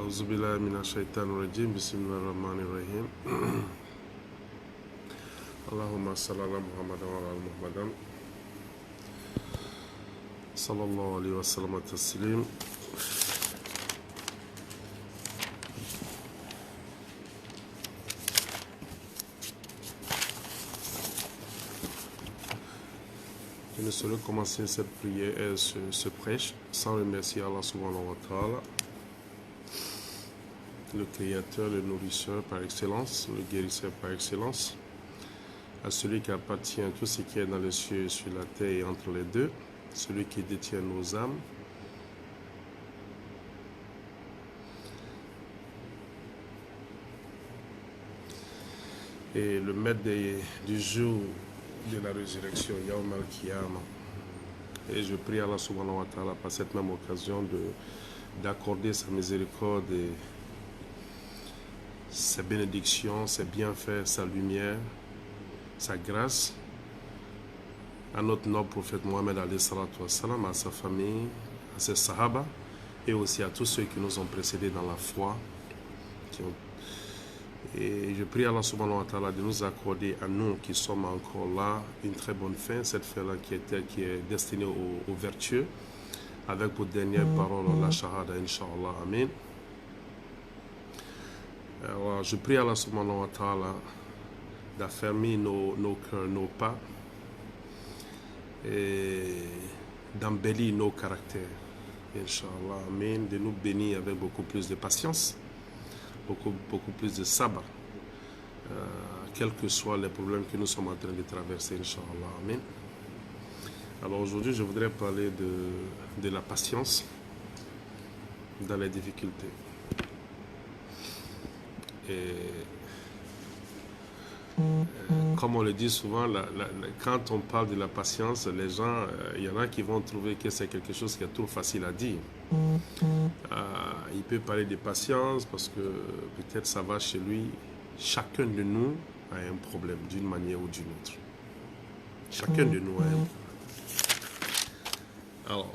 أعوذ بالله من الشيطان الرجيم بسم الله الرحمن الرحيم اللهم صل على محمد وعلى آل محمد صلى الله عليه وسلم تسليم. Je ne saurais commencer cette prière et ce prêche sans remercier Allah subhanahu wa ta'ala, le créateur, le nourrisseur par excellence, le guérisseur par excellence, à celui qui appartient à tout ce qui est dans les cieux, sur la terre et entre les deux, celui qui détient nos âmes. Et le maître du jour de la résurrection, Yawm al-Qiyamah. Et je prie Allah subhanahu wa ta'ala par cette même occasion d'accorder sa miséricorde et ses bénédictions, ses bienfaits, sa lumière, sa grâce à notre noble prophète Mohammed alayhi salatu wassalam, à sa famille, à ses sahaba et aussi à tous ceux qui nous ont précédés dans la foi. Et je prie Allah subhanahu wa ta'ala de nous accorder à nous qui sommes encore là une très bonne fin, cette fin-là qui est destinée aux vertueux, avec pour dernière parole la shahada, Inch'Allah, Amen. Alors, je prie Allah subhanahu wa ta'ala d'affermir nos cœurs, nos pas, et d'embellir nos caractères, Inch'Allah, Amen, de nous bénir avec beaucoup plus de patience, beaucoup plus de sabr, quels que soient les problèmes que nous sommes en train de traverser, Inch'Allah, Amen. Alors aujourd'hui, je voudrais parler de la patience dans les difficultés. Et comme on le dit souvent, quand on parle de la patience, les gens, il y en a qui vont trouver que c'est quelque chose qui est trop facile à dire. Il peut parler de patience parce que peut-être ça va chez lui. Chacun de nous a un problème d'une manière ou d'une autre. Chacun de nous a un problème. Alors,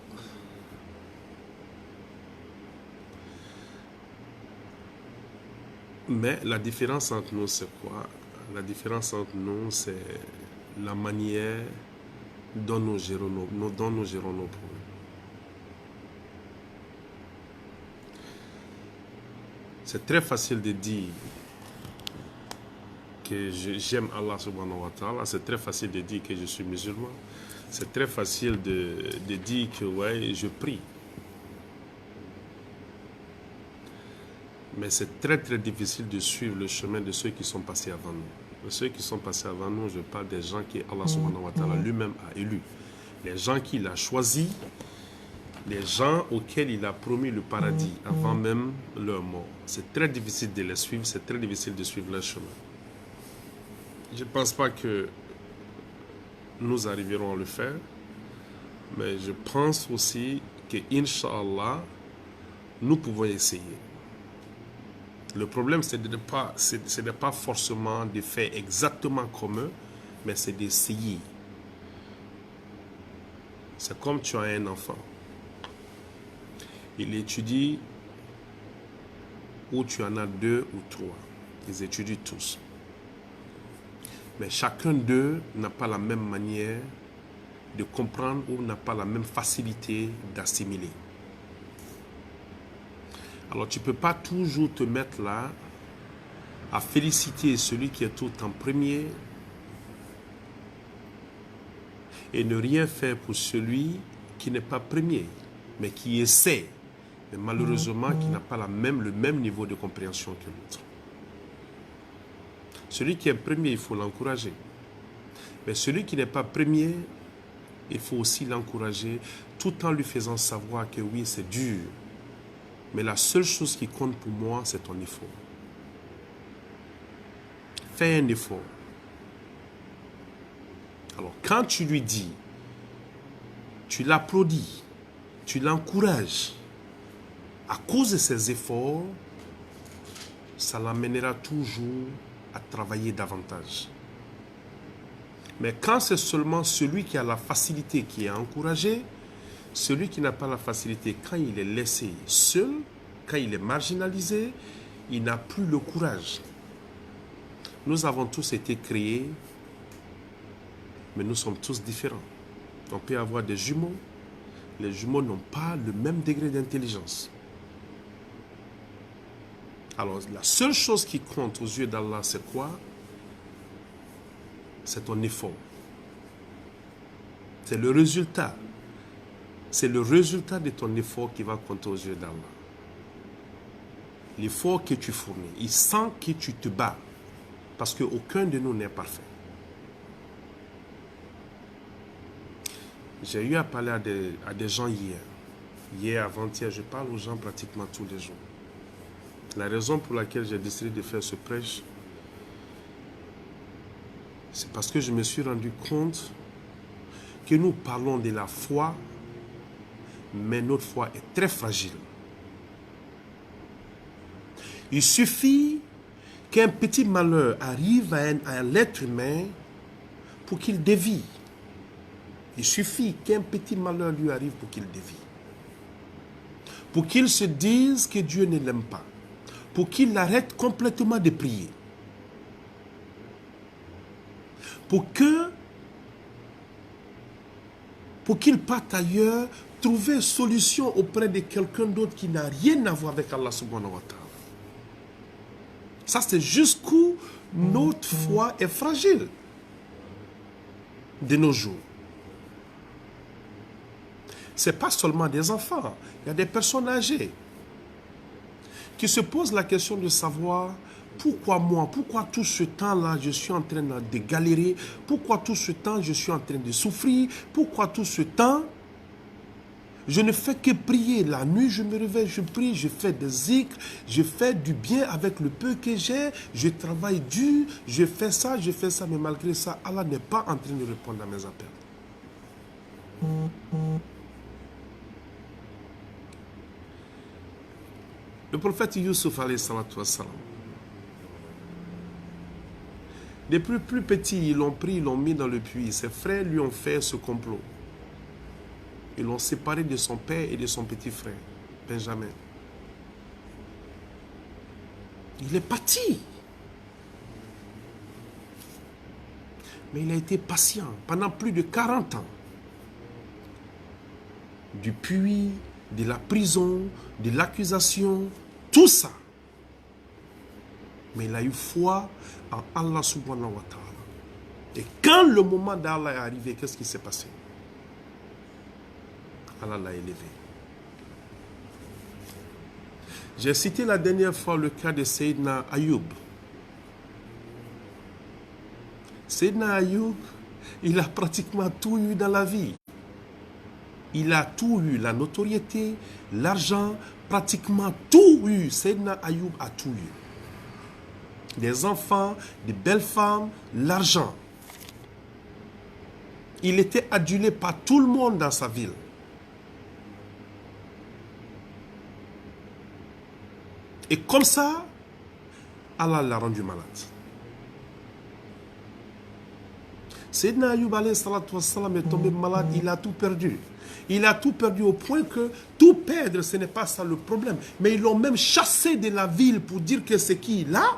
mais la différence entre nous, c'est quoi? La différence entre nous, c'est la manière dont nous gérons nos problèmes. C'est très facile de dire que j'aime Allah subhanahu wa ta'ala, c'est très facile de dire que je suis musulman, c'est très facile de dire que ouais, je prie. Mais c'est très très difficile de suivre le chemin de ceux qui sont passés avant nous. De ceux qui sont passés avant nous, je parle des gens que Allah subhanahu wa ta'ala lui-même a élus. Les gens qu'il a choisis, les gens auxquels il a promis le paradis avant même leur mort. C'est très difficile de les suivre, c'est très difficile de suivre leur chemin. Je ne pense pas que nous arriverons à le faire, mais je pense aussi que, Inch'Allah, nous pouvons essayer. Le problème, c'est de ne pas forcément de faire exactement comme eux, mais c'est d'essayer. C'est comme tu as un enfant. Il étudie où tu en as 2 ou 3. Ils étudient tous. Mais chacun d'eux n'a pas la même manière de comprendre ou n'a pas la même facilité d'assimiler. Alors tu ne peux pas toujours te mettre là à féliciter celui qui est tout en premier et ne rien faire pour celui qui n'est pas premier, mais qui essaie, mais malheureusement qui n'a pas le même niveau de compréhension que l'autre. Celui qui est premier, il faut l'encourager. Mais celui qui n'est pas premier, il faut aussi l'encourager tout en lui faisant savoir que oui, c'est dur. Mais la seule chose qui compte pour moi, c'est ton effort. Fais un effort. Alors, quand tu lui dis, tu l'applaudis, tu l'encourages, à cause de ses efforts, ça l'amènera toujours à travailler davantage. Mais quand c'est seulement celui qui a la facilité qui est encouragé, celui qui n'a pas la facilité, quand il est laissé seul, quand il est marginalisé, il n'a plus le courage. Nous avons tous été créés, mais nous sommes tous différents. On peut avoir des jumeaux. Les jumeaux n'ont pas le même degré d'intelligence. Alors, la seule chose qui compte aux yeux d'Allah, c'est quoi? C'est ton effort. C'est le résultat. C'est le résultat de ton effort qui va compter aux yeux d'Allah. L'effort que tu fournis. Il sent que tu te bats. Parce qu'aucun de nous n'est parfait. J'ai eu à parler à des gens hier. Hier, avant-hier, je parle aux gens pratiquement tous les jours. La raison pour laquelle j'ai décidé de faire ce prêche, c'est parce que je me suis rendu compte que nous parlons de la foi, mais notre foi est très fragile. Il suffit qu'un petit malheur arrive à l'être humain pour qu'il dévie. Il suffit qu'un petit malheur lui arrive pour qu'il dévie. Pour qu'il se dise que Dieu ne l'aime pas. Pour qu'il arrête complètement de prier. Pour qu'il parte ailleurs, trouver solution auprès de quelqu'un d'autre qui n'a rien à voir avec Allah subhanahu wa ta'ala. Ça, c'est jusqu'où notre foi est fragile de nos jours. Ce n'est pas seulement des enfants, il y a des personnes âgées qui se posent la question de savoir pourquoi moi, pourquoi tout ce temps-là je suis en train de galérer, pourquoi tout ce temps je suis en train de souffrir, pourquoi tout ce temps je ne fais que prier. La nuit, je me réveille, je prie, je fais des zikrs, je fais du bien avec le peu que j'ai, je travaille dur, je fais ça, mais malgré ça, Allah n'est pas en train de répondre à mes appels. Le prophète Youssouf, alayhi salatu wassalam, depuis plus petit, ils l'ont pris, ils l'ont mis dans le puits. Ses frères lui ont fait ce complot. Ils l'ont séparé de son père et de son petit frère, Benjamin. Il est parti. Mais il a été patient pendant plus de 40 ans. Du puits, de la prison, de l'accusation, tout ça. Mais il a eu foi en Allah subhanahu wa ta'ala. Et quand le moment d'Allah est arrivé, qu'est-ce qui s'est passé? Allah l'a élevé. J'ai cité la dernière fois le cas de Sayyidina Ayoub. Sayyidina Ayoub, il a pratiquement tout eu dans la vie. Il a tout eu, la notoriété, l'argent, pratiquement tout eu. Sayyidina Ayoub a tout eu. Des enfants, des belles femmes, l'argent. Il était adulé par tout le monde dans sa ville. Et comme ça, Allah l'a rendu malade. Sayyidina Ayoub alayhi salatu wassalam est tombé malade, il a tout perdu. Il a tout perdu au point que tout perdre, ce n'est pas ça le problème. Mais ils l'ont même chassé de la ville pour dire que ce qu'il a,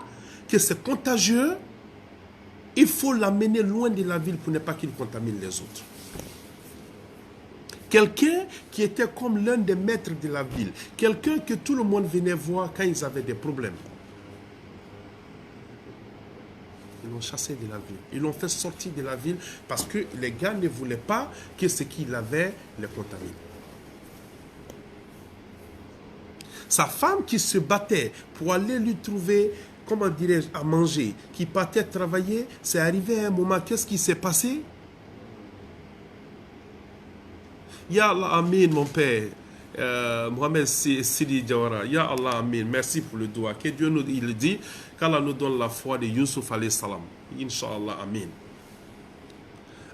que c'est contagieux. Il faut l'amener loin de la ville pour ne pas qu'il contamine les autres. Quelqu'un qui était comme l'un des maîtres de la ville. Quelqu'un que tout le monde venait voir quand ils avaient des problèmes. Ils l'ont chassé de la ville. Ils l'ont fait sortir de la ville parce que les gars ne voulaient pas que ce qu'il avait les contamine. Sa femme qui se battait pour aller lui trouver, comment dirais-je, à manger, qui partait travailler, c'est arrivé à un moment, qu'est-ce qui s'est passé? Ya Allah, Amin, mon père. Mohamed Sidi Diawara. Ya Allah, Amin. Merci pour le doigt. Que Dieu nous il dit, qu'Allah nous donne la foi de Youssouf alayhi salam. Inch'Allah, Amin.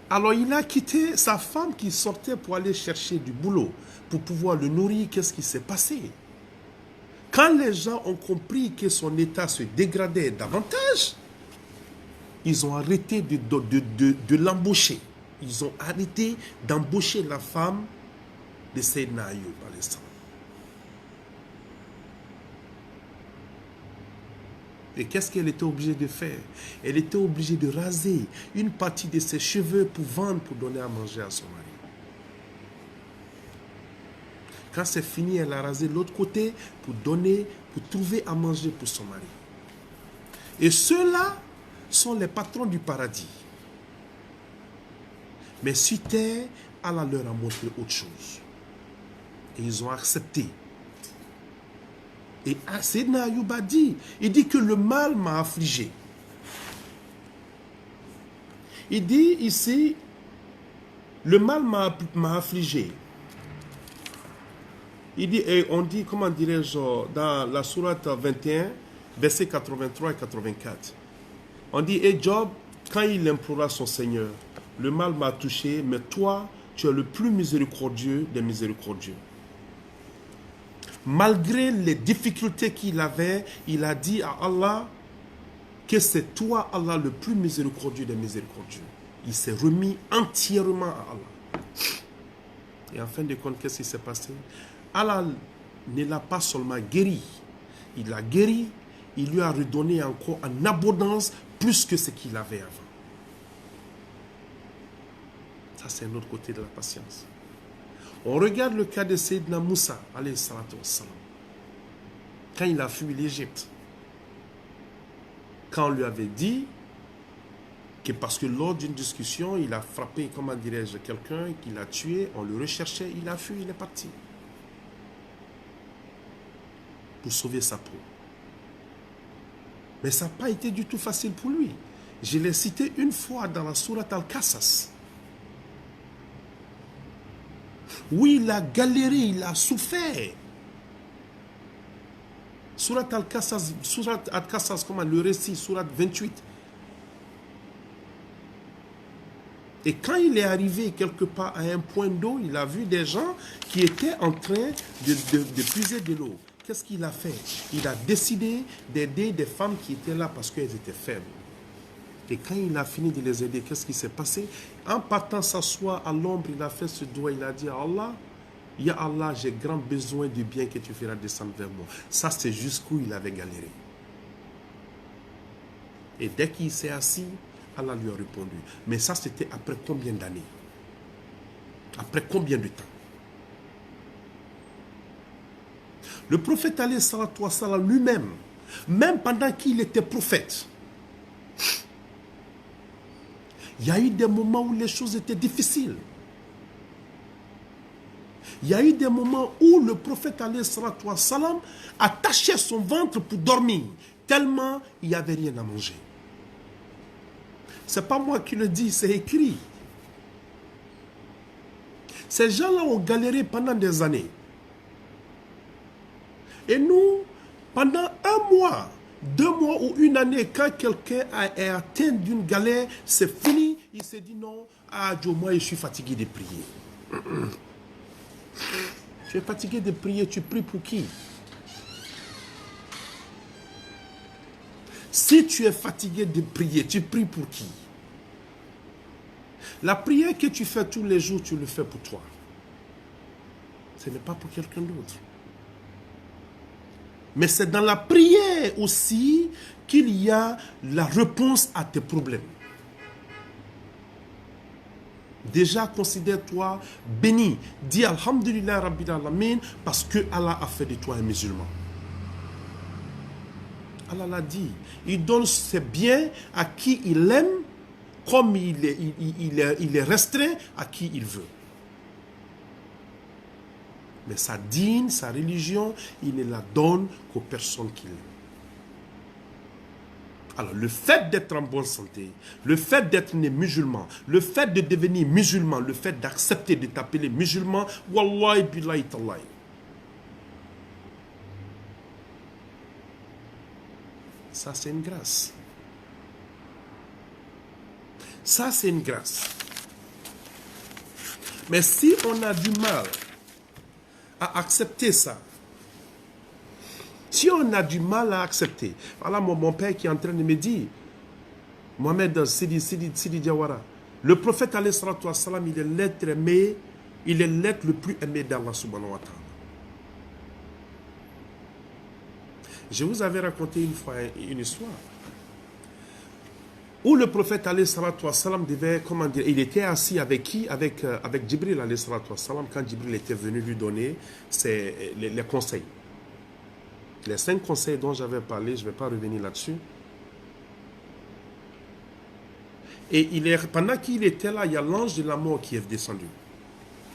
Alors il a quitté sa femme qui sortait pour aller chercher du boulot, pour pouvoir le nourrir. Qu'est-ce qui s'est passé? Quand les gens ont compris que son état se dégradait davantage, ils ont arrêté de l'embaucher. Ils ont arrêté d'embaucher la femme de Sayyidina Ayoub. Et qu'est-ce qu'elle était obligée de faire? Elle était obligée de raser une partie de ses cheveux pour vendre, pour donner à manger à son mari. Quand c'est fini, elle a rasé l'autre côté pour donner, pour trouver à manger pour son mari. Et ceux-là sont les patrons du paradis. Mais sur terre, Allah leur a montré autre chose. Et ils ont accepté. Et Sayyidina Ayyub a dit, il dit que le mal m'a affligé. Il dit ici, le mal m'a affligé. Il dit, et on dit, comment dirais-je, dans la sourate 21, versets 83 et 84. On dit, et Job, quand il implora son Seigneur, le mal m'a touché, mais toi, tu es le plus miséricordieux des miséricordieux. Malgré les difficultés qu'il avait, il a dit à Allah que c'est toi, Allah, le plus miséricordieux des miséricordieux. Il s'est remis entièrement à Allah. Et en fin de compte, qu'est-ce qui s'est passé? Allah ne l'a pas seulement guéri, il l'a guéri, il lui a redonné encore en abondance plus que ce qu'il avait avant. Ça, c'est un autre côté de la patience. On regarde le cas de Sayyidina Moussa, alayhi salatu wassalam, quand il a fui l'Égypte. Quand on lui avait dit que parce que lors d'une discussion, il a frappé, comment dirais-je, quelqu'un, qu'il a tué, on le recherchait, il a fui, il est parti. Pour sauver sa peau. Mais ça n'a pas été du tout facile pour lui. Je l'ai cité une fois dans la sourate Al-Qasas. Oui, il a galéré, il a souffert. Sourate Al-Qasas, comment le récit, sourate 28. Et quand il est arrivé quelque part à un point d'eau, il a vu des gens qui étaient en train de puiser de l'eau. Qu'est-ce qu'il a fait? Il a décidé d'aider des femmes qui étaient là parce qu'elles étaient faibles. Et quand il a fini de les aider, qu'est-ce qui s'est passé? En partant s'asseoir à l'ombre, il a fait ce doigt, il a dit à Allah, Ya Allah, j'ai grand besoin du bien que tu feras descendre vers moi. Ça, c'est jusqu'où il avait galéré. Et dès qu'il s'est assis, Allah lui a répondu. Mais ça, c'était après combien d'années? Après combien de temps? Le prophète alayhi salatu wassalam lui-même, même pendant qu'il était prophète, il y a eu des moments où les choses étaient difficiles. Il y a eu des moments où le prophète alayhi salatu wassalam attachait son ventre pour dormir, tellement il n'y avait rien à manger. Ce n'est pas moi qui le dis, c'est écrit. Ces gens-là ont galéré pendant des années. Et nous, pendant un mois, 2 mois ou une année, quand quelqu'un est atteint d'une galère, c'est fini. Il s'est dit non, moi je suis fatigué de prier. Tu es fatigué de prier, tu pries pour qui? Si tu es fatigué de prier, tu pries pour qui? La prière que tu fais tous les jours, tu le fais pour toi. Ce n'est pas pour quelqu'un d'autre. Mais c'est dans la prière aussi qu'il y a la réponse à tes problèmes. Déjà, considère-toi béni. Dis Alhamdulillah Rabbil Alamin parce que Allah a fait de toi un musulman. Allah l'a dit. Il donne ses biens à qui il aime, comme il est restreint à qui il veut. Mais sa dîne, sa religion, il ne la donne qu'aux personnes qu'il aime. Alors, le fait d'être en bonne santé, le fait d'être né musulman, le fait de devenir musulman, le fait d'accepter de t'appeler musulman, wallahi billahi tallahi. Ça, c'est une grâce. Ça, c'est une grâce. Mais si on a du mal à accepter ça, si on a du mal à accepter, voilà mon père qui est en train de me dire, Mohamed Sidi Diawara, le prophète alayhi salatu wassalam, il est l'être aimé, il est l'être le plus aimé d'Allah subhanahu wa ta'ala. Je vous avais raconté une fois une histoire où le prophète alayhi salatu wassalam devait, comment dire, il était assis avec qui? Avec Jibril alayhi salatu wassalam, quand Jibril était venu lui donner les conseils. Les 5 conseils dont j'avais parlé, je ne vais pas revenir là-dessus. Et pendant qu'il était là, il y a l'ange de la mort qui est descendu.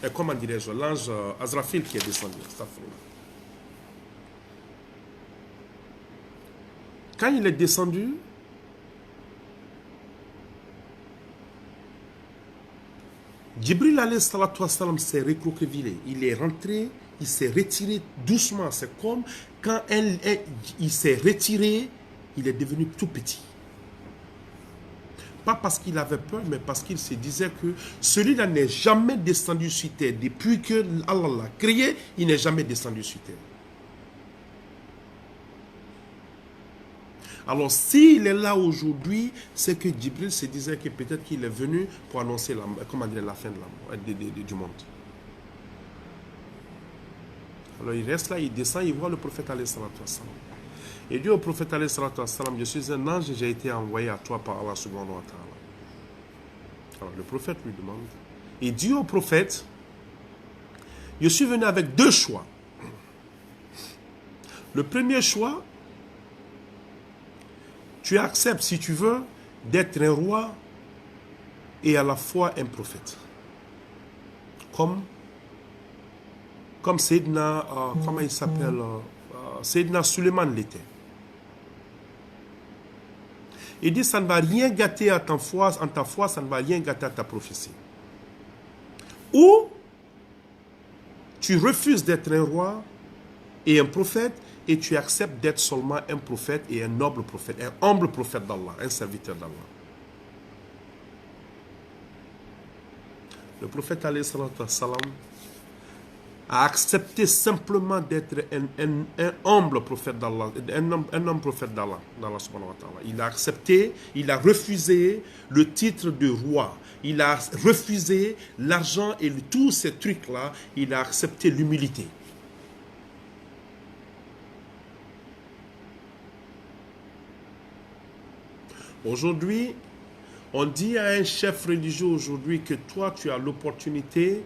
Et comment dirais-je, l'ange Azrafil qui est descendu. Quand il est descendu, Jibril alayhi salatu wassalam s'est recroquevillé. Il est rentré, il s'est retiré doucement. C'est comme quand il s'est retiré, il est devenu tout petit. Pas parce qu'il avait peur, mais parce qu'il se disait que celui-là n'est jamais descendu sur terre. Depuis que Allah l'a créé, il n'est jamais descendu sur terre. Alors, s'il est là aujourd'hui, c'est que Jibril se disait que peut-être qu'il est venu pour annoncer la fin du monde. Alors, il reste là, il descend, il voit le prophète alayhi salatu wassalam. Il dit au prophète alayhi salatu wassalam, je suis un ange et j'ai été envoyé à toi par Allah subhanahu wa ta'ala. Alors, le prophète lui demande, il dit au prophète, je suis venu avec 2 choix. Le premier choix, tu acceptes, si tu veux, d'être un roi et à la fois un prophète. Comme Sayyidina, comment il s'appelle, Sayyidina Suleiman l'était. Il dit, ça ne va rien gâter à ta foi, ça ne va rien gâter à ta prophétie. Ou, tu refuses d'être un roi et un prophète, et tu acceptes d'être seulement un prophète et un noble prophète, un humble prophète d'Allah, un serviteur d'Allah. Le prophète alayhi salatu wassalam a accepté simplement d'être un humble prophète d'Allah, un homme prophète d'Allah, subhanahu wa ta'ala. Il a accepté, il a refusé le titre de roi, il a refusé l'argent et tous ces trucs-là, il a accepté l'humilité. Aujourd'hui, on dit à un chef religieux aujourd'hui que toi, tu as l'opportunité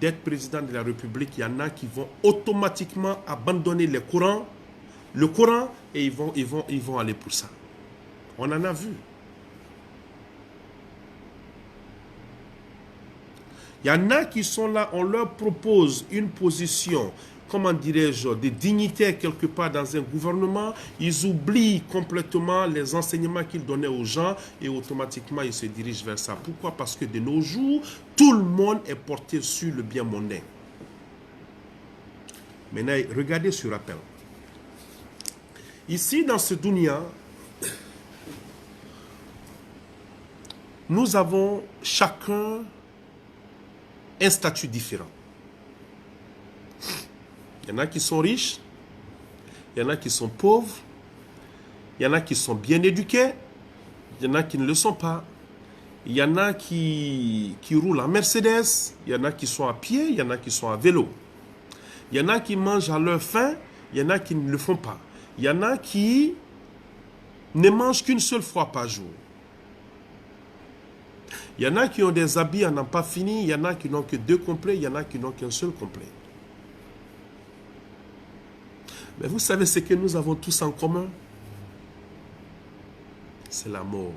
d'être président de la République. Il y en a qui vont automatiquement abandonner le Coran et ils vont aller pour ça. On en a vu. Il y en a qui sont là, on leur propose une position, comment dirais-je, de dignité quelque part dans un gouvernement, ils oublient complètement les enseignements qu'ils donnaient aux gens et automatiquement ils se dirigent vers ça. Pourquoi? Parce que de nos jours, tout le monde est porté sur le bien mondain. Maintenant, regardez ce rappel. Ici, dans ce dunya, nous avons chacun un statut différent. Il y en a qui sont riches, il y en a qui sont pauvres, il y en a qui sont bien éduqués, il y en a qui ne le sont pas. Il y en a qui roulent en Mercedes, il y en a qui sont à pied, il y en a qui sont à vélo. Il y en a qui mangent à leur faim, il y en a qui ne le font pas. Il y en a qui ne mangent qu'une seule fois par jour. Il y en a qui ont des habits à n'en pas fini, il y en a qui n'ont que 2 complets, il y en a qui n'ont qu'un seul complet. Mais vous savez ce que nous avons tous en commun? C'est la mort.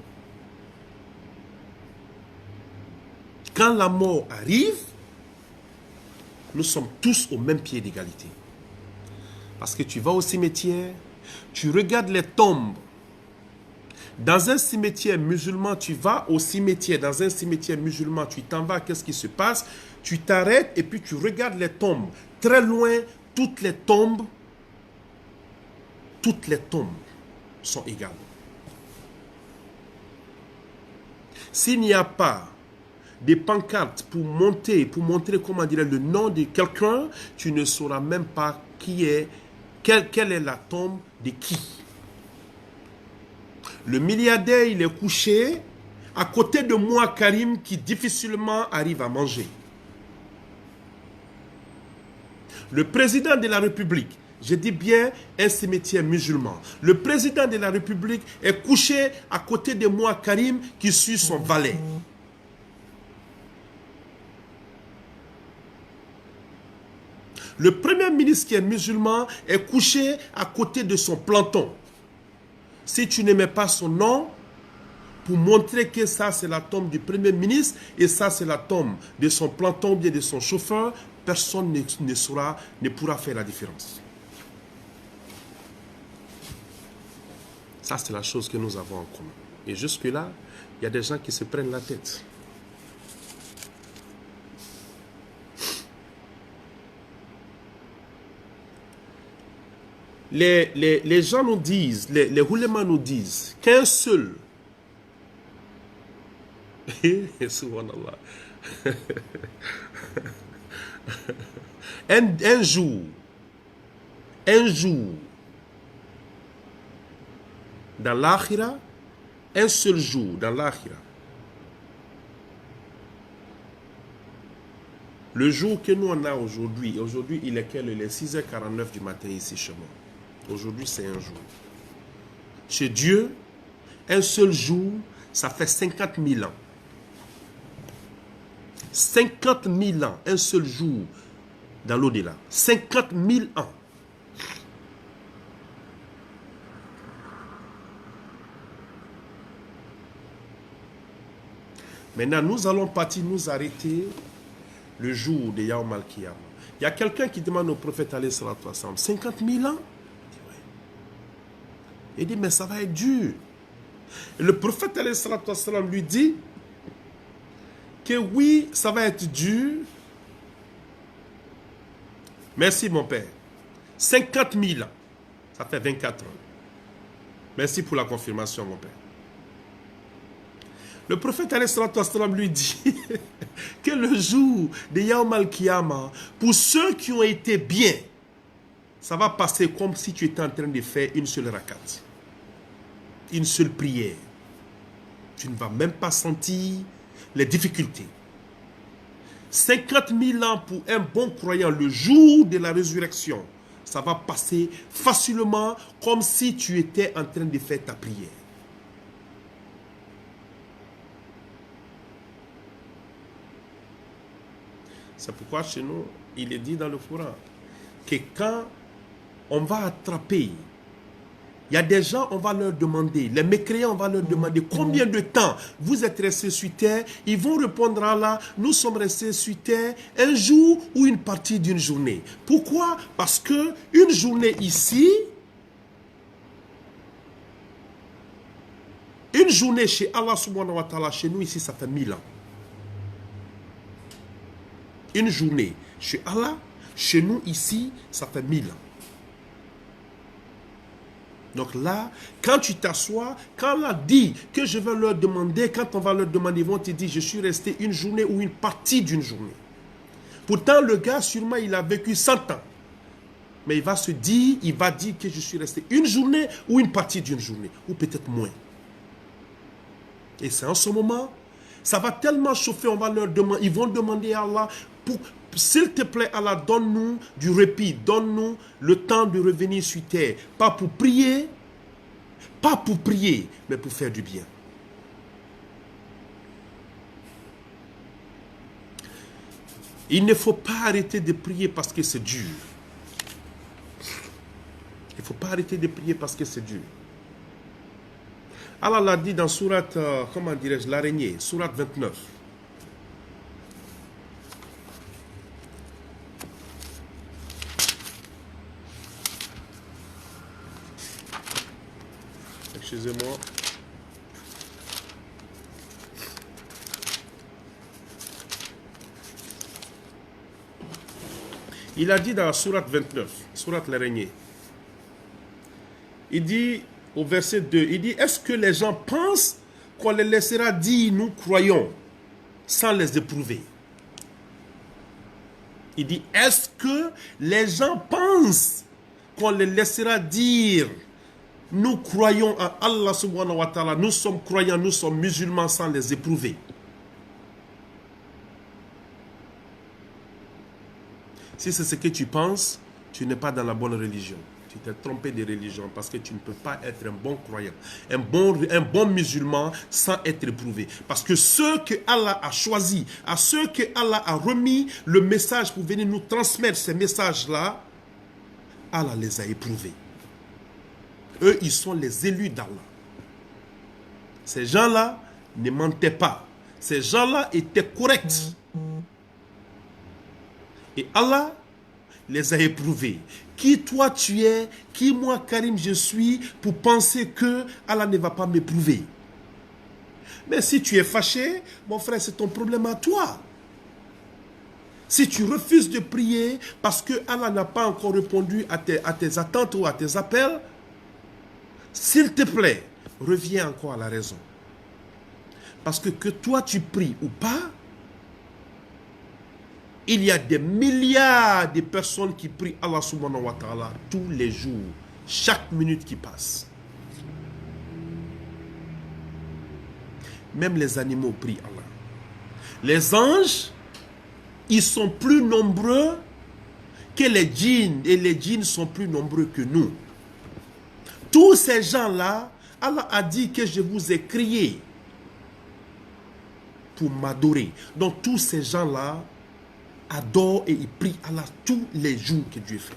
Quand la mort arrive, nous sommes tous au même pied d'égalité. Parce que tu vas au cimetière, tu regardes les tombes. Dans un cimetière musulman, tu vas au cimetière, dans un cimetière musulman, tu t'en vas, qu'est-ce qui se passe? Tu t'arrêtes et puis tu regardes les tombes. Très loin, toutes les tombes sont égales. S'il n'y a pas des pancartes pour montrer, comment dire, le nom de quelqu'un, tu ne sauras même pas quelle est la tombe de qui. Le milliardaire, il est couché à côté de moi, Karim, qui difficilement arrive à manger. Le président de la République, Je dis bien un cimetière musulman. Le président de la République est couché à côté de moi, Karim, qui suit son valet. Le premier ministre qui est musulman est couché à côté de son planton. Si tu n'aimais pas son nom, pour montrer que ça c'est la tombe du premier ministre et ça c'est la tombe de son planton ou bien de son chauffeur, personne ne pourra faire la différence. Ça c'est la chose que nous avons en commun. Et jusque-là, il y a des gens qui se prennent la tête. Les gens nous disent, les oulémas nous disent qu'un seul, subhanallah, un jour, dans l'akhira, un seul jour dans l'akhira, le jour que nous on a aujourd'hui, il est quel? Il est 6h49 du matin ici chez moi. Aujourd'hui, c'est un jour. Chez Dieu, un seul jour, ça fait 50 000 ans. 50 000 ans, un seul jour dans l'au-delà. 50 000 ans. Maintenant, nous allons partir nous arrêter le jour de Yaoum al-Qiyamah. Il y a quelqu'un qui demande au prophète alayhi salatu wa sallam, 50 000 ans? Il dit, mais ça va être dur. Et le prophète alayhi salatu wa sallam lui dit que oui, ça va être dur. Merci mon père. 50 000 ans. Ça fait 24 ans. Merci pour la confirmation mon père. Le prophète alayhi salatu wa sallam lui dit que le jour de Yaoum al-Qiyamah, pour ceux qui ont été bien, ça va passer comme si tu étais en train de faire une seule rakat. Une seule prière. Tu ne vas même pas sentir les difficultés. 50 000 ans pour un bon croyant, le jour de la résurrection, ça va passer facilement comme si tu étais en train de faire ta prière. C'est pourquoi chez nous, il est dit dans le Coran que quand on va attraper, il y a des gens, on va leur demander, les mécréants, on va leur demander combien de temps vous êtes restés sur terre. Ils vont répondre à là, nous sommes restés sur terre un jour ou une partie d'une journée. Pourquoi? Parce que une journée ici, une journée chez Allah subhanahu wa ta'ala, chez nous ici, ça fait 1000 ans. Une journée chez Allah, chez nous ici, ça fait 1000 ans. Donc là, quand tu t'assois, quand Allah dit que je vais leur demander, quand on va leur demander, ils vont te dire, je suis resté une journée ou une partie d'une journée. Pourtant, le gars, sûrement, il a vécu 100 ans. Mais il va dire que je suis resté une journée ou une partie d'une journée, ou peut-être moins. Et c'est en ce moment, ça va tellement chauffer, on va leur demander, ils vont demander à Allah, s'il te plaît, Allah, donne-nous du répit, donne-nous le temps de revenir sur terre. Pas pour prier, mais pour faire du bien. Il ne faut pas arrêter de prier parce que c'est dur. Il ne faut pas arrêter de prier parce que c'est dur. Allah l'a dit dans sourate, comment dirais-je, l'araignée, sourate 29. Excusez-moi. Il a dit dans la sourate 29, sourate l'araignée, il dit au verset 2, il dit, est-ce que les gens pensent qu'on les laissera dire nous croyons sans les éprouver? Il dit, est-ce que les gens pensent qu'on les laissera dire nous croyons en Allah subhanahu wa ta'ala, nous sommes croyants, nous sommes musulmans sans les éprouver? Si c'est ce que tu penses, tu n'es pas dans la bonne religion. Tu t'es trompé de religion parce que tu ne peux pas être un bon croyant, un bon musulman sans être éprouvé. Parce que ceux que Allah a choisis, à ceux que Allah a remis le message pour venir nous transmettre ces messages-là, Allah les a éprouvés. Eux, ils sont les élus d'Allah. Ces gens-là ne mentaient pas. Ces gens-là étaient corrects. Et Allah les a éprouvés. Qui toi tu es, qui moi Karim je suis, pour penser que Allah ne va pas m'éprouver. Mais si tu es fâché, mon frère, c'est ton problème à toi. Si tu refuses de prier parce que Allah n'a pas encore répondu à tes attentes ou à tes appels, s'il te plaît, reviens encore à la raison. Parce que toi tu pries ou pas, il y a des milliards de personnes qui prient Allah subhanahu wa ta'ala tous les jours, chaque minute qui passe. Même les animaux prient Allah. Les anges, ils sont plus nombreux que les djinns et les djinns sont plus nombreux que nous. Tous ces gens-là, Allah a dit que je vous ai créé pour m'adorer. Donc tous ces gens-là adorent et ils prient Allah tous les jours que Dieu fait.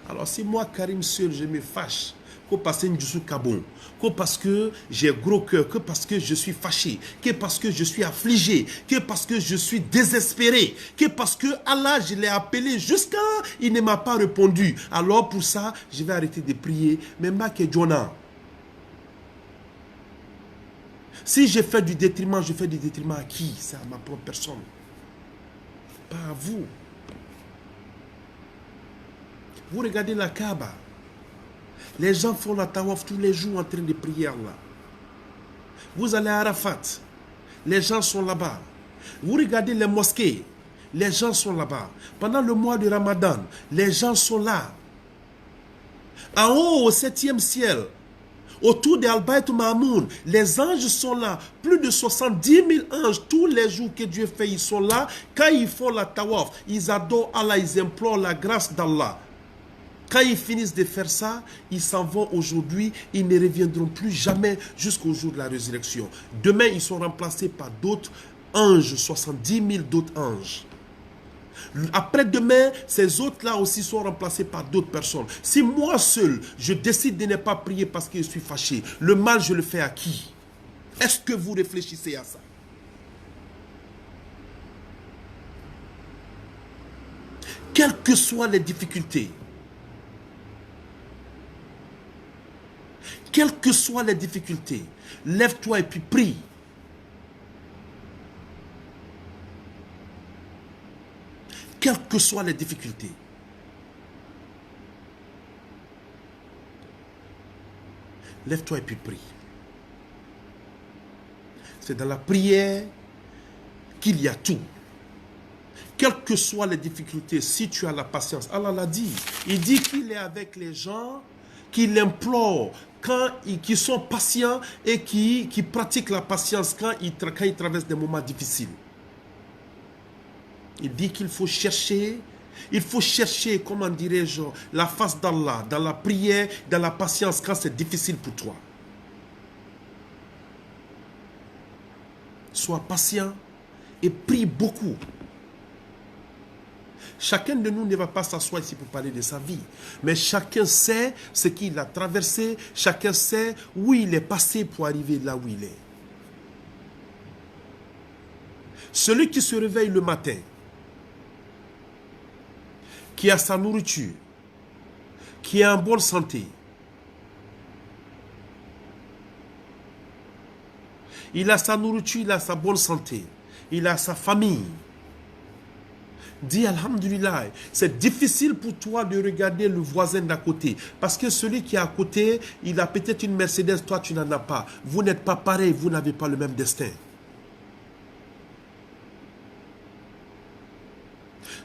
Alors si moi, Karim seul, je me fâche, que parce que je suis cabon, que parce que j'ai gros cœur, que parce que je suis fâché, que parce que je suis affligé, que parce que je suis désespéré, que parce que Allah, je l'ai appelé jusqu'à il ne m'a pas répondu. Alors pour ça, je vais arrêter de prier. Mais ma que Jonah. Si je fais du détriment, je fais du détriment à qui? C'est à ma propre personne. Pas à vous. Vous regardez la Kaaba. Les gens font la tawaf tous les jours en train de prier Allah. Vous allez à Arafat. Les gens sont là-bas. Vous regardez les mosquées. Les gens sont là-bas. Pendant le mois de Ramadan, les gens sont là. En haut, au 7e ciel, autour de Al-Bayt Ma'moun, les anges sont là. Plus de 70 000 anges, tous les jours que Dieu fait, ils sont là. Quand ils font la tawaf, ils adorent Allah, ils implorent la grâce d'Allah. Quand ils finissent de faire ça, ils s'en vont aujourd'hui, ils ne reviendront plus jamais jusqu'au jour de la résurrection. Demain, ils sont remplacés par d'autres anges, 70 000 d'autres anges. Après-demain, ces autres-là aussi sont remplacés par d'autres personnes. Si moi seul, je décide de ne pas prier parce que je suis fâché, le mal, je le fais à qui? Est-ce que vous réfléchissez à ça? Quelles que soient les difficultés, quelles que soient les difficultés, lève-toi et puis prie. Quelles que soient les difficultés. Lève-toi et puis prie. C'est dans la prière qu'il y a tout. Quelles que soient les difficultés, si tu as la patience, Allah l'a dit. Il dit qu'il est avec les gens qui l'implorent, qui sont patients et qui pratiquent la patience quand ils traversent des moments difficiles. Il dit qu'il faut chercher, comment dirais-je, la face d'Allah, dans la prière, dans la patience, quand c'est difficile pour toi. Sois patient et prie beaucoup. Chacun de nous ne va pas s'asseoir ici pour parler de sa vie. Mais chacun sait ce qu'il a traversé, chacun sait où il est passé pour arriver là où il est. Celui qui se réveille le matin, qui a sa nourriture, qui est en bonne santé, il a sa nourriture, il a sa bonne santé, il a sa famille. Dis Alhamdulillah, c'est difficile pour toi de regarder le voisin d'à côté. Parce que celui qui est à côté, il a peut-être une Mercedes, toi tu n'en as pas. Vous n'êtes pas pareil, vous n'avez pas le même destin.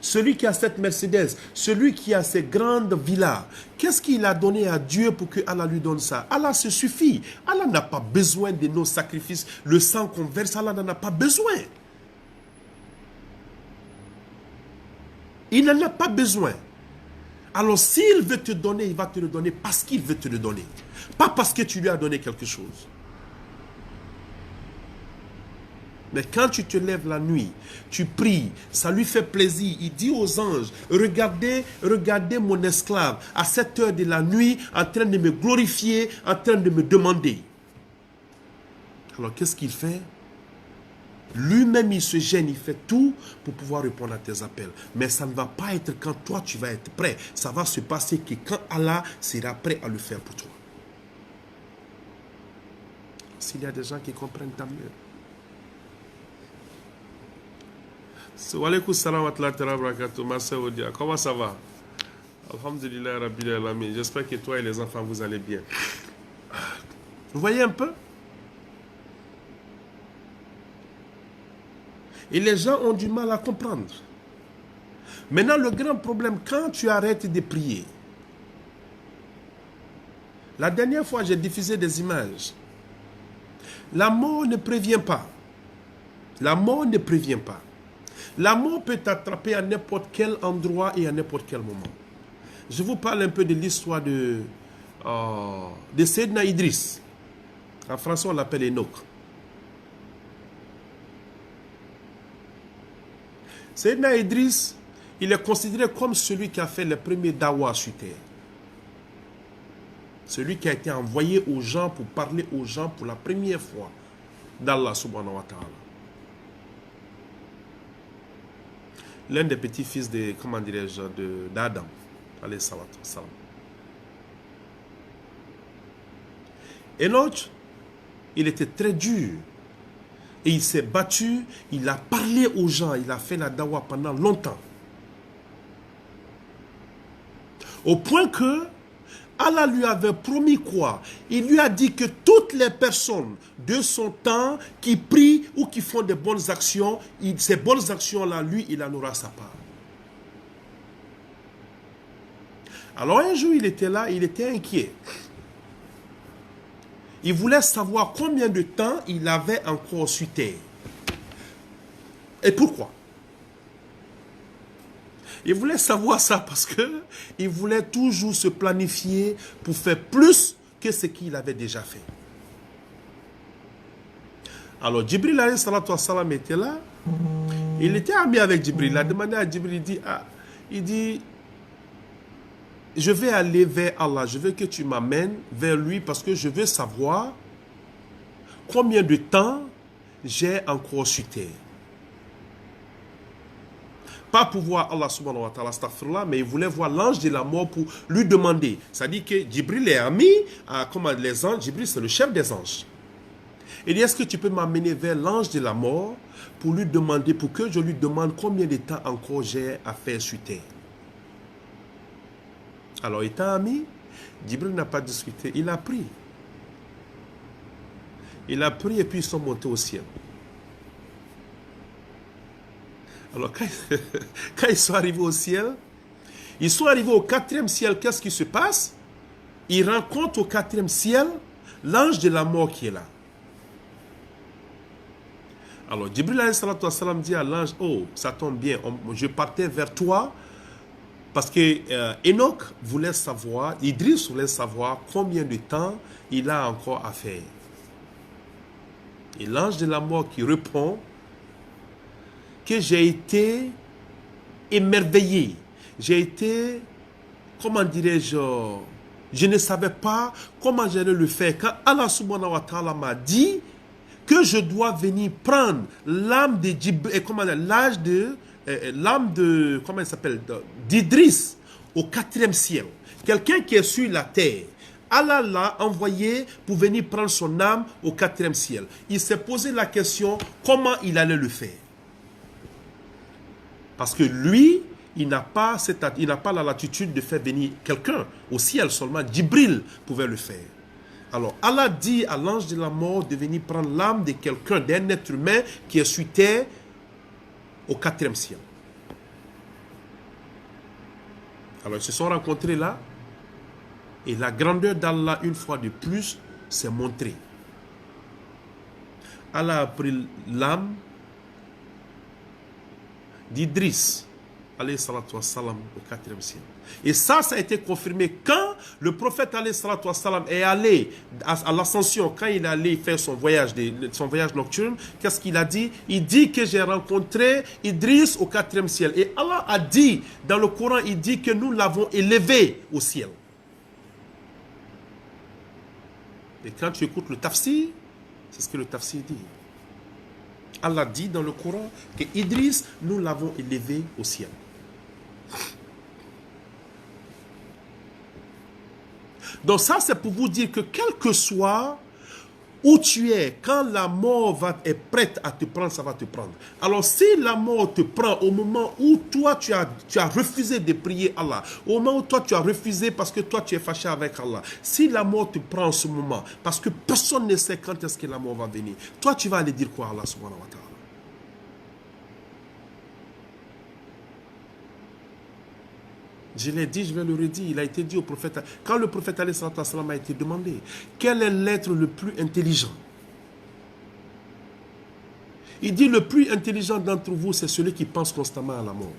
Celui qui a cette Mercedes, celui qui a ces grandes villas, qu'est-ce qu'il a donné à Dieu pour que Allah lui donne ça? Allah se suffit. Allah n'a pas besoin de nos sacrifices. Le sang qu'on verse, Allah n'en a pas besoin. Il n'en a pas besoin. Alors s'il veut te donner, il va te le donner parce qu'il veut te le donner. Pas parce que tu lui as donné quelque chose. Mais quand tu te lèves la nuit, tu pries, ça lui fait plaisir. Il dit aux anges, regardez, regardez mon esclave à cette heure de la nuit en train de me glorifier, en train de me demander. Alors qu'est-ce qu'il fait? Lui-même, il se gêne, il fait tout pour pouvoir répondre à tes appels. Mais ça ne va pas être quand toi, tu vas être prêt. Ça va se passer que quand Allah sera prêt à le faire pour toi. S'il y a des gens qui comprennent, tant mieux. Wa alaikum salam wa rahmatullahi wa barakatuh. Marcel Odia, comment ça va? Alhamdulillah Rabbil Alamin. J'espère que toi et les enfants, vous allez bien. Vous voyez un peu? Et les gens ont du mal à comprendre. Maintenant, le grand problème, quand tu arrêtes de prier. La dernière fois, j'ai diffusé des images. La mort ne prévient pas. La mort ne prévient pas. La mort peut t'attraper à n'importe quel endroit et à n'importe quel moment. Je vous parle un peu de l'histoire de Sayyidina Idriss. En français, on l'appelle Enoch. Sayyidina Idriss, il est considéré comme celui qui a fait le premier dawa sur terre. Celui qui a été envoyé aux gens pour parler aux gens pour la première fois d'Allah subhanahu wa ta'ala. L'un des petits-fils de, comment dirais-je, d'Adam, alayhi salatu wassalam. Enoch, il était très dur. Et il s'est battu, il a parlé aux gens, il a fait la dawa pendant longtemps. Au point que Allah lui avait promis quoi? Il lui a dit que toutes les personnes de son temps qui prient ou qui font de bonnes actions, ces bonnes actions-là, lui, il en aura sa part. Alors un jour, il était là, il était inquiet. Il voulait savoir combien de temps il avait encore sur terre. Et pourquoi? Il voulait savoir ça parce qu'il voulait toujours se planifier pour faire plus que ce qu'il avait déjà fait. Alors Jibril alayhi salatu wassalam était là. Il était ami avec Jibril. Il a demandé à Jibril, il dit, je vais aller vers Allah, je veux que tu m'amènes vers lui parce que je veux savoir combien de temps j'ai encore sur terre. Pas pour voir Allah subhanahu wa ta'ala, astaghfirullah, mais il voulait voir l'ange de la mort pour lui demander. C'est-à-dire que Jibril est ami à les anges. Jibril, c'est le chef des anges. Il dit, est-ce que tu peux m'amener vers l'ange de la mort pour lui demander, pour que je lui demande combien de temps encore j'ai à faire sur terre. Alors, étant ami, Jibril n'a pas discuté, il a pris. Il a pris et puis ils sont montés au ciel. Alors, quand ils sont arrivés au ciel, ils sont arrivés au 4e ciel, qu'est-ce qui se passe? Ils rencontrent au 4e ciel l'ange de la mort qui est là. Alors, Jibril alayhi salatu wassalam dit à l'ange, oh, ça tombe bien, je partais vers toi, parce que Enoch voulait savoir, Idriss voulait savoir combien de temps il a encore à faire. Et l'ange de la mort qui répond que j'ai été émerveillé. J'ai été, comment dirais-je, je ne savais pas comment j'allais le faire. Quand Allah subhanahu wa ta'ala m'a dit que je dois venir prendre l'âme de comment il s'appelle, d'Idriss au 4e ciel. Quelqu'un qui est sur la terre. Allah l'a envoyé pour venir prendre son âme au 4e ciel. Il s'est posé la question comment il allait le faire. Parce que lui, il n'a pas la latitude de faire venir quelqu'un au ciel seulement. Jibril pouvait le faire. Alors Allah dit à l'ange de la mort de venir prendre l'âme de quelqu'un, d'un être humain qui est sur terre au 4e ciel. Alors ils se sont rencontrés là. Et la grandeur d'Allah, une fois de plus, s'est montrée. Allah a pris l'âme d'Idriss alayhi salatu wassalam, au 4e ciel. Et ça a été confirmé quand le prophète alayhi salatu wassalam est allé à l'ascension, quand il est allé faire son voyage nocturne. Qu'est-ce qu'il a dit? Il dit que j'ai rencontré Idriss au 4e ciel. Et Allah a dit, dans le Coran, il dit que nous l'avons élevé au ciel. Et quand tu écoutes le tafsir, c'est ce que le tafsir dit. Allah dit dans le Coran que Idriss, nous l'avons élevé au ciel. Donc ça, c'est pour vous dire que quel que soit où tu es, quand la mort est prête à te prendre, ça va te prendre. Alors si la mort te prend au moment où toi tu as refusé de prier Allah, au moment où toi tu as refusé parce que toi tu es fâché avec Allah, si la mort te prend en ce moment, parce que personne ne sait quand est-ce que la mort va venir, toi tu vas aller dire quoi à Allah subhanahu wa ta'ala? Je l'ai dit, je vais le redire. Il a été dit au prophète, quand le prophète alayhi salatu wassalam a été demandé, quel est l'être le plus intelligent? Il dit, le plus intelligent d'entre vous, c'est celui qui pense constamment à la mort.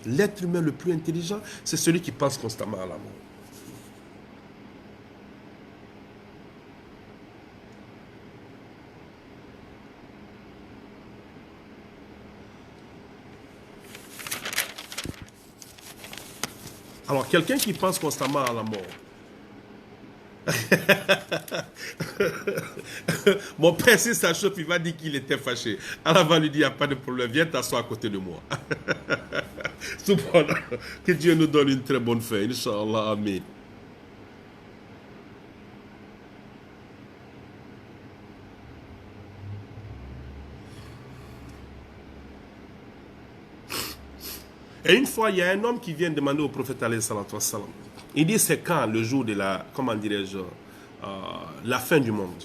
L'être humain le plus intelligent, c'est celui qui pense constamment à la mort. Alors, quelqu'un qui pense constamment à la mort. Mon père, si ça chauffe, il va dire qu'il était fâché. Allah va lui dire, il n'y a pas de problème, viens t'asseoir à côté de moi. Subhanallah. Que Dieu nous donne une très bonne fin. Inch'Allah, amen. Et une fois, il y a un homme qui vient demander au prophète alayhi salatu wassalam. Il dit, c'est quand le jour de la, comment dirais-je, la fin du monde?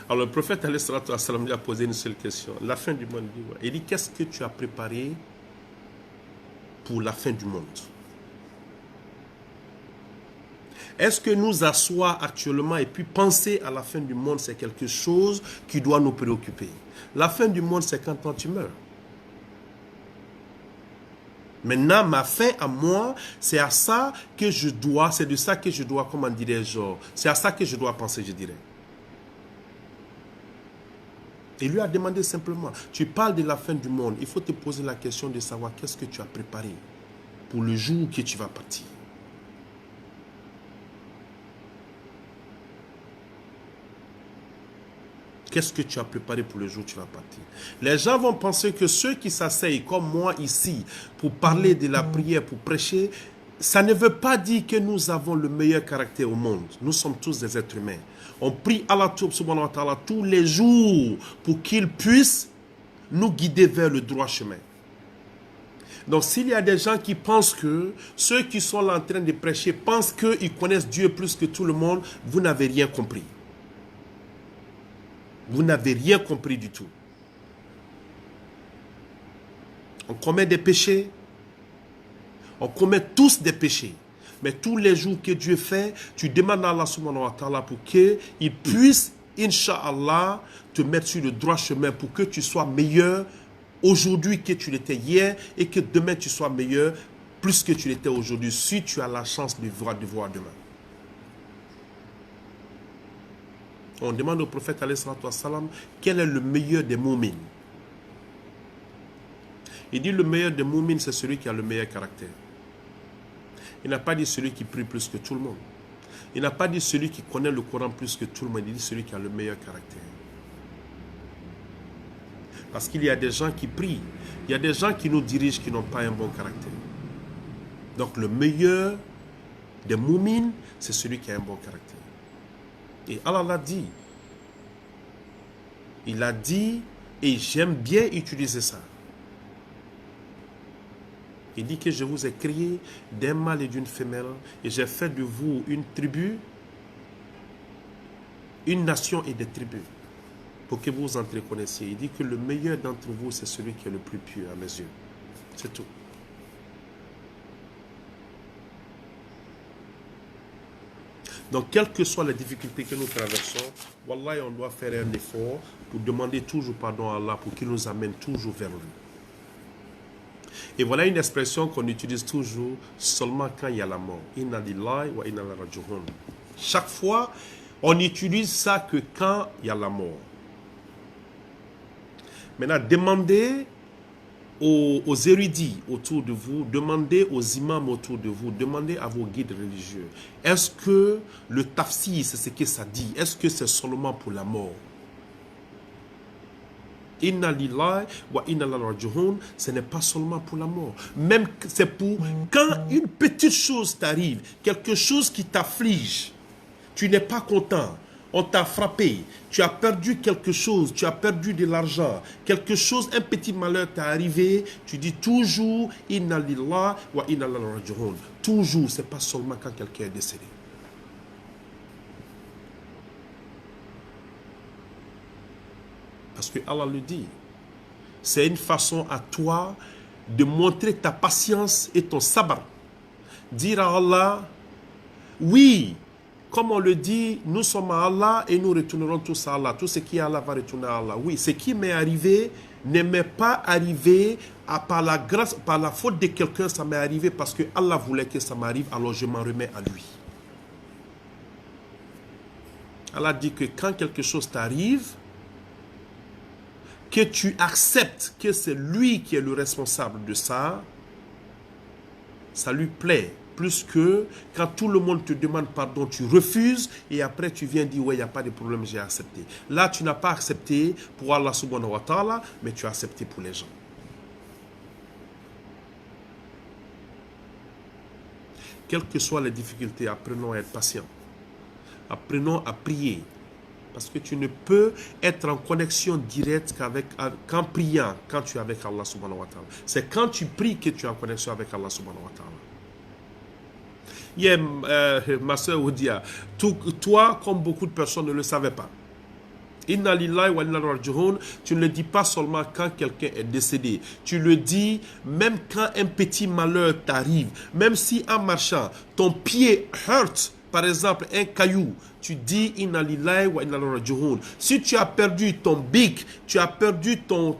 Alors le prophète alayhi salatu wassalam lui a posé une seule question. La fin du monde, il dit, ouais. Il dit, qu'est-ce que tu as préparé pour la fin du monde? Est-ce que nous asseoir actuellement et puis penser à la fin du monde, c'est quelque chose qui doit nous préoccuper? La fin du monde, c'est quand toi tu meurs. Maintenant, ma fin à moi, c'est à ça que je dois, c'est de ça que je dois, comment dirais-je, c'est à ça que je dois penser, je dirais. Il lui a demandé simplement, tu parles de la fin du monde, il faut te poser la question de savoir qu'est-ce que tu as préparé pour le jour que tu vas partir. Qu'est-ce que tu as préparé pour le jour où tu vas partir? Les gens vont penser que ceux qui s'asseyent comme moi ici pour parler de la prière, pour prêcher, ça ne veut pas dire que nous avons le meilleur caractère au monde. Nous sommes tous des êtres humains. On prie Allah subhanahu wa ta'ala tous les jours pour qu'il puisse nous guider vers le droit chemin. Donc s'il y a des gens qui pensent que ceux qui sont là en train de prêcher pensent qu'ils connaissent Dieu plus que tout le monde, vous n'avez rien compris. Vous n'avez rien compris du tout. On commet des péchés. On commet tous des péchés. Mais tous les jours que Dieu fait, tu demandes à Allah subhanahu wa ta'ala pour qu'il puisse, Inch'Allah, te mettre sur le droit chemin pour que tu sois meilleur aujourd'hui que tu l'étais hier et que demain tu sois meilleur plus que tu l'étais aujourd'hui si tu as la chance de voir demain. On demande au prophète alayhi salatu wassalam quel est le meilleur des moumines. Il dit le meilleur des moumines, c'est celui qui a le meilleur caractère. Il n'a pas dit celui qui prie plus que tout le monde. Il n'a pas dit celui qui connaît le Coran plus que tout le monde. Il dit celui qui a le meilleur caractère. Parce qu'il y a des gens qui prient. Il y a des gens qui nous dirigent qui n'ont pas un bon caractère. Donc le meilleur des moumines, c'est celui qui a un bon caractère. Et Allah l'a dit. Il a dit, et j'aime bien utiliser ça. Il dit que je vous ai créé d'un mâle et d'une femelle, et j'ai fait de vous une tribu, une nation et des tribus, pour que vous vous entreconnaissiez. Il dit que le meilleur d'entre vous, c'est celui qui est le plus pieux à mes yeux. C'est tout. Donc, quelles que soient les difficultés que nous traversons, Wallah, on doit faire un effort pour demander toujours pardon à Allah pour qu'il nous amène toujours vers lui. Et voilà une expression qu'on utilise toujours seulement quand il y a la mort. Inna lillahi wa inna ilaihi raji'un. Chaque fois, on utilise ça que quand il y a la mort. Maintenant, demandez aux érudits autour de vous, demandez aux imams autour de vous, demandez à vos guides religieux. Est-ce que le tafsir, c'est ce que ça dit? Est-ce que c'est seulement pour la mort? Inna lillahi wa inna ilaihi raji'un, ce n'est pas seulement pour la mort. Même c'est pour quand une petite chose t'arrive, quelque chose qui t'afflige, tu n'es pas content, on t'a frappé, tu as perdu quelque chose, tu as perdu de l'argent, quelque chose, un petit malheur t'est arrivé, tu dis toujours Inna lillahi wa inna ilaihi raji'un. Toujours, c'est pas seulement quand quelqu'un est décédé. Parce que Allah le dit. C'est une façon à toi de montrer ta patience et ton sabr. Dire à Allah, oui, comme on le dit, nous sommes à Allah et nous retournerons tous à Allah. Tout ce qui est à Allah va retourner à Allah. Oui, ce qui m'est arrivé ne m'est pas arrivé par la grâce, par la faute de quelqu'un, ça m'est arrivé parce que Allah voulait que ça m'arrive, alors je m'en remets à lui. Allah dit que quand quelque chose t'arrive, que tu acceptes que c'est lui qui est le responsable de ça, ça lui plaît. Plus que quand tout le monde te demande pardon, tu refuses et après tu viens dire ouais, il n'y a pas de problème, j'ai accepté. Là, tu n'as pas accepté pour Allah subhanahu wa ta'ala, mais tu as accepté pour les gens. Quelles que soient les difficultés, apprenons à être patient. Apprenons à prier. Parce que tu ne peux être en connexion directe qu'en priant, quand tu es avec Allah subhanahu wa ta'ala. C'est quand tu pries que tu es en connexion avec Allah subhanahu wa ta'ala. Ma soeur Oudia, toi, comme beaucoup de personnes ne le savaient pas. Inna lillahi wa inna ilaihi raji'un, tu ne le dis pas seulement quand quelqu'un est décédé. Tu le dis même quand un petit malheur t'arrive. Même si en marchant, ton pied heurte, par exemple, un caillou, tu dis Inna lillahi wa inna ilaihi raji'un. Si tu as perdu ton bic, tu as perdu ton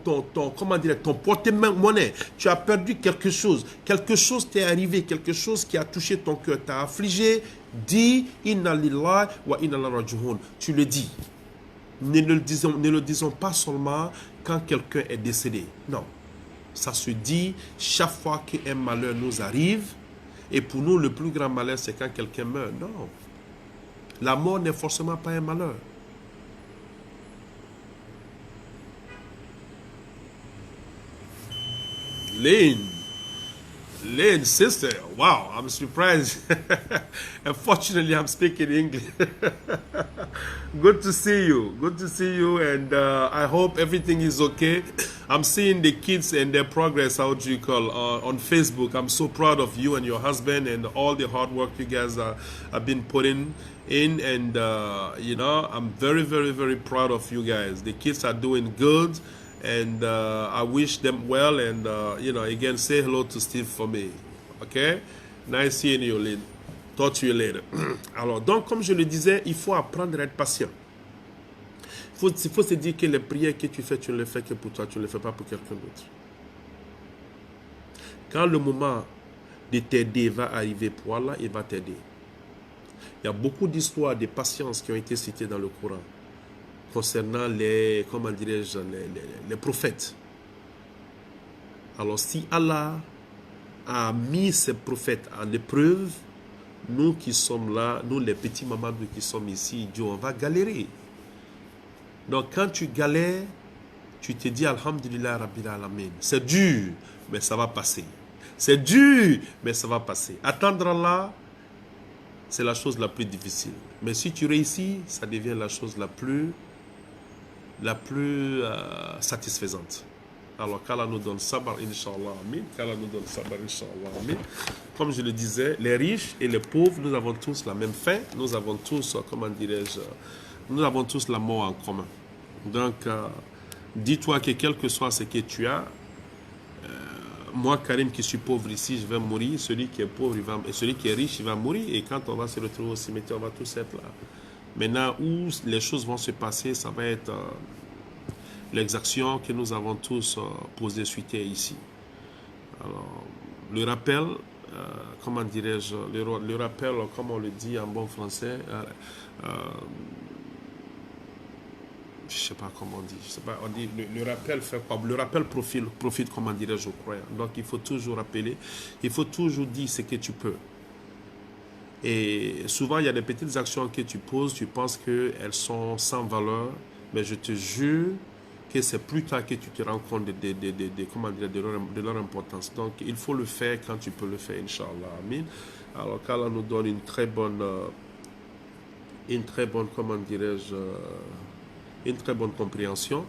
porte-monnaie, tu as perdu quelque chose t'est arrivé, quelque chose qui a touché ton cœur, t'a affligé, dis Inna lillahi wa inna ilaihi raji'un. Tu le dis. Ne le disons pas seulement quand quelqu'un est décédé. Non. Ça se dit chaque fois qu'un malheur nous arrive. Et pour nous, le plus grand malheur, c'est quand quelqu'un meurt. Non. La mort n'est forcément pas un malheur. Lynn, sister, wow, I'm surprised. Unfortunately, I'm speaking English. Good to see you, and I hope everything is okay. I'm seeing the kids and their progress, how do you call, on Facebook. I'm so proud of you and your husband and all the hard work you guys have been putting in, and I'm very, very, very proud of you guys. The kids are doing good. And I wish them well, and again, say hello to Steve for me. Okay? Nice seeing you, Lynn. Talk to you later. Alors, donc, comme je le disais, il faut apprendre à être patient. Il faut se dire que les prières que tu fais, tu ne les fais que pour toi, tu ne les fais pas pour quelqu'un d'autre. Quand le moment de t'aider va arriver pour Allah, il va t'aider. Il y a beaucoup d'histoires de patience qui ont été citées dans le Coran concernant les prophètes. Alors si Allah a mis ces prophètes en épreuve, nous qui sommes là, nous les petits mamadou qui sommes ici, Dieu, on va galérer. Donc quand tu galères, tu te dis Alhamdulillah Rabbil Alamin. C'est dur, mais ça va passer. C'est dur, mais ça va passer. Attendre Allah, c'est la chose la plus difficile. Mais si tu réussis, ça devient la chose la plus satisfaisante. Alors qu'Allah nous donne sabr, Inch'Allah, amin. Qu'Allah nous donne sabr, Inch'Allah, amin. Comme je le disais, les riches et les pauvres, nous avons tous la même fin. Nous avons tous, nous avons tous la mort en commun. Donc, dis-toi que quel que soit ce que tu as, moi, Karim, qui suis pauvre ici, je vais mourir. Celui qui est pauvre, et celui qui est riche, il va mourir. Et quand on va se retrouver au cimetière, on va tous être là. Maintenant, où les choses vont se passer, ça va être l'exaction que nous avons tous posée suite ici. Alors, le rappel, comment dirais-je, le rappel, comme on le dit en bon français, je sais pas comment on dit, je sais pas, on dit le rappel fait quoi? Le rappel profite, comment dirais-je, aux croyants. Donc il faut toujours rappeler, il faut toujours dire ce que tu peux. Et souvent il y a des petites actions que tu poses, tu penses qu'elles sont sans valeur, mais je te jure que c'est plus tard que tu te rends compte comment dire, de leur importance. Donc il faut le faire quand tu peux le faire, Inch'Allah. Amin. Alors qu'Allah nous donne une très bonne, comment dirais-je, une très bonne compréhension.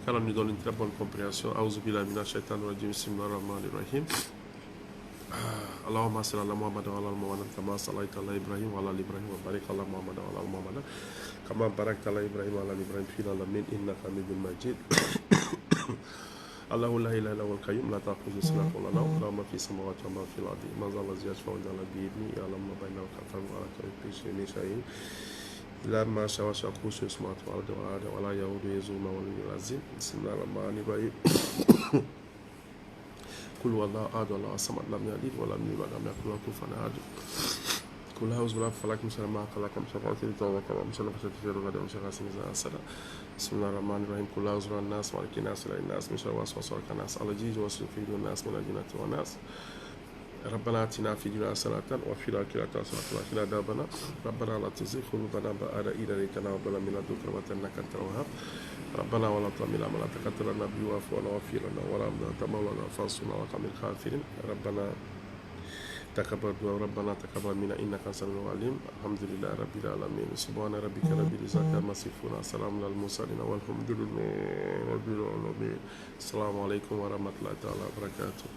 Qu'Allah nous donne une très bonne compréhension. Aouzubillahi minash shaitanir rajim. Bismillahir rahmanir rahim. Allahumma salli ala Muhammad wa ala Muhammad kama sallaita ala Ibrahim wa ala Ibrahim wa barik ala Muhammad wa ala Muhammad kama barakta ala Ibrahim wa ala Ibrahim fil alamin innaka Hamidul Majid. Allahu la ilaha illa huwal qayyum la ta'khudhuhu sinatun wa la nawm lahu ma fis samawati wa ma fil ardi man dhal ladhi yashfa'u illa bi'idhnihi ya'lamu ma bayna aydihim wa la kulli shay'in لا ما شاء وشاء كوشي سمعت والد ولا يهود يزوم ولا يلازم بسم الله الرحمن الرحيم كل والله أحد الله الصمد لم يلد ولم يولد ولم يكن له كفوا أحد كل هؤلاء بالله فلك مثل ما خلق مثل ما تريد وكما مثل ما تشاء غدا مثل غاسل مثل أسد بسم الله الرحمن الرحيم كل هؤلاء الناس مالك الناس لا الناس من شر وسواس الناس الذي يوسوس في الناس من الجنة والناس ربنا آتنا في الدنيا حسنة وفي الآخرة حسنة وقنا عذاب النار ربنا لا تزغ قلوبنا بعد إذ هديتنا وهب لنا من لدنك رحمة إنك أنت الوهاب ربنا ولا تحملنا ما لا طاقة لنا به واعف عنا واغفر لنا وارحمنا أنت مولانا فانصرنا على القوم الكافرين ربنا تقبل دعاء ربنا تقبل منا إنك أنت السميع العليم الحمد لله رب العالمين سبحان ربك رب العزة عما يصفون سلام على المرسلين والحمد لله رب العالمين السلام عليكم ورحمة الله تعالى وبركاته